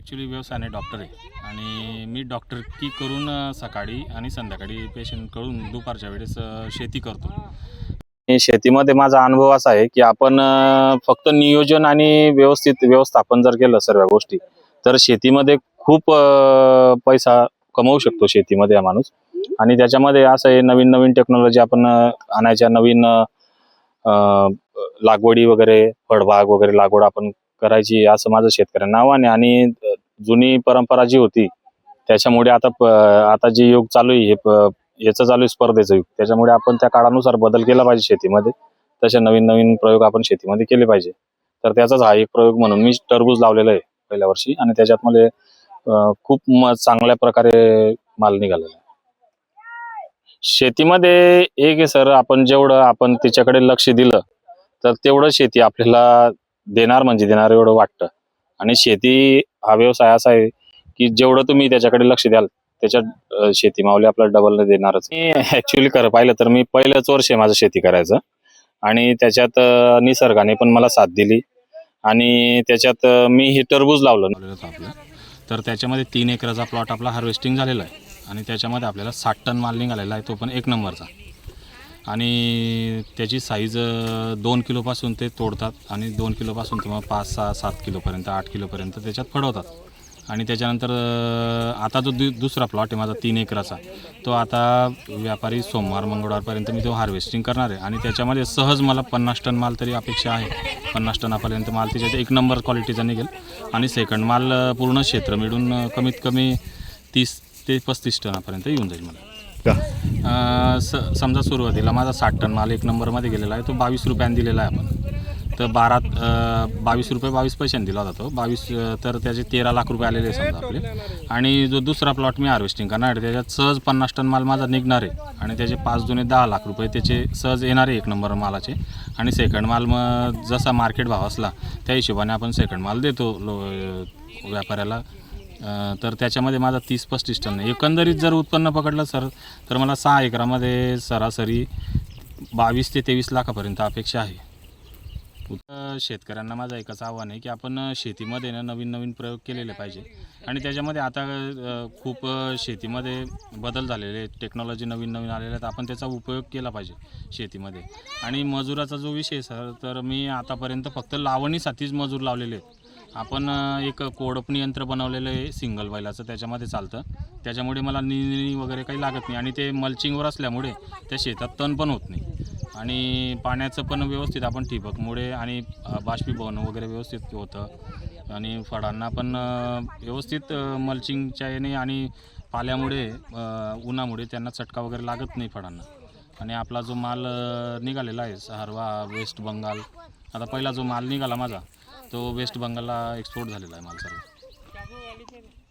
Actually व्यवसायाने doctor आहे आणि मी डॉक्टरकी करून सकाळी आणि संध्याकाळी पेशंटकडून दुपारच्या वेळेस शेती करतो। शेतीमध्ये माझा अनुभव असा आहे की आपण फक्त नियोजन आणि व्यवस्थित व्यवस्थापन जर केलं सर्व गोष्टी तर शेतीमध्ये खूप पैसा कमवू शकतो शेतीमध्ये हा माणूस। आणि त्याच्यामध्ये असं आहे नवीन नवीन टेक्नॉलॉजी आपण आणायच्या, नवीन लागवडी वगैरे फळबाग वगैरे लागवड आपण करायची असं माझं शेतकऱ्यांना आव्हान आहे। आणि जुनी परंपरा जी होती त्याच्यामुळे आता जे युग चालू आहे याचं चालू आहे स्पर्धेचं युग, त्याच्यामुळे आपण त्या काळानुसार बदल केला पाहिजे शेतीमध्ये। तसे नवीन नवीन प्रयोग आपण शेतीमध्ये केले पाहिजे। तर त्याचाच हा एक प्रयोग म्हणून मी टरबूज लावलेलं आहे पहिल्या वर्षी आणि त्याच्यात मला खूप चांगल्या प्रकारे माल निघालेला आहे। शेतीमध्ये एक आहे सर, आपण जेवढं आपण तिच्याकडे लक्ष दिलं तर तेवढं शेती आपल्याला देणार म्हणजे देणार एवढं वाटतं। आणि शेती हा व्यवसाय असा आहे की जेवढं तुम्ही त्याच्याकडे लक्ष द्याल त्याच्यात शेती माऊली आपल्याला डबल देणारच। मी ॲक्च्युली पाहिलं तर मी पहिलंच वर्ष आहे माझं शेती करायचं आणि त्याच्यात निसर्गाने पण मला साथ दिली आणि त्याच्यात मी हे टरबूज लावलं होतं आपलं। तर त्याच्यामध्ये 3 एकराचा प्लॉट आपला हार्वेस्टिंग झालेला आहे आणि त्याच्यामध्ये आपल्याला 60 टन माल निघालेला आहे, तो पण 1 नंबरचा। आणि त्याची साईज 2 किलोपासून ते तोडतात आणि 2 किलोपासून तुम्हाला 5, 6, 7 किलोपर्यंत 8 किलोपर्यंत त्याच्यात फळवतात। आणि त्याच्यानंतर आता जो दुसरा प्लॉट आहे माझा 3 एकराचा, तो आता व्यापारी सोमवार मंगळवारपर्यंत मी तो हार्वेस्टिंग करणार आहे आणि त्याच्यामध्ये सहज मला 50 टन माल तरी अपेक्षा आहे। 50 टनापर्यंत माल त्याच्यात 1 नंबर क्वालिटीचा निघेल आणि सेकंड माल पूर्ण क्षेत्र मिळून कमीत कमी 30 ते 35 टनापर्यंत येऊन जाईल मला। समजा सुरुवातीला माझा 60 टन माल 1 नंबरमध्ये गेलेला आहे, तो 22 रुपयांनी दिलेला आहे आपण। तर 22 रुपये 22 पैशांनी दिला होता तो 22, तर त्याचे 13 लाख रुपये आलेले समजा आपले। आणि जो दुसरा प्लॉट मी हार्वेस्टिंग करणार आहे त्याच्यात सहज 50 टन माल माझा निघणार आहे आणि त्याचे 5 दुने 10 लाख रुपये त्याचे सहज येणार आहे 1 नंबर मालाचे। आणि सेकंड माल मग जसा मार्केट भाव असला त्या हिशोबाने आपण सेकंड माल देतो व्यापाऱ्याला। तर त्याच्यामध्ये माझा 30-35 टन एकंदरीत जर उत्पन्न पकडलं सर तर मला 6 एकरामध्ये सरासरी 22 ते 23 लाखापर्यंत अपेक्षा आहे। शेतकऱ्यांना माझं एकच आव्हान आहे की आपण शेतीमध्ये नवीन नवीन प्रयोग केलेले पाहिजे आणि त्याच्यामध्ये आता खूप शेतीमध्ये बदल झालेले, टेक्नॉलॉजी नवीन नवीन आलेल्या आहेत, आपण त्याचा उपयोग केला पाहिजे शेतीमध्ये। आणि मजुराचा जो विषय सर, तर मी आतापर्यंत फक्त लावणीसाठीच मजूर लावलेले आहेत। आपण एक कोडपणी यंत्र बनवलेलं आहे सिंगल बैलाचं, त्याच्यामध्ये चालतं, त्याच्यामुळे मला निंदणी वगैरे काही लागत नाही आणि ते मल्चिंगवर असल्यामुळे त्या शेतात तण पण होत नाही आणि पाण्याचं पण व्यवस्थित आपण ठिबकमुळे आणि बाष्पीभवन वगैरे व्यवस्थित होतं आणि फळांना पण व्यवस्थित मल्चिंगच्या याने आणि पाल्यामुळे उन्हामुळे त्यांना चटका वगैरे लागत नाही फळांना। आणि आपला जो माल निघालेला आहे सहरवा वेस्ट बंगाल, आता पहिला जो माल निघाला माझा तो वेस्ट बंगालला एक्सपोर्ट झालेला आहे माल सर्व।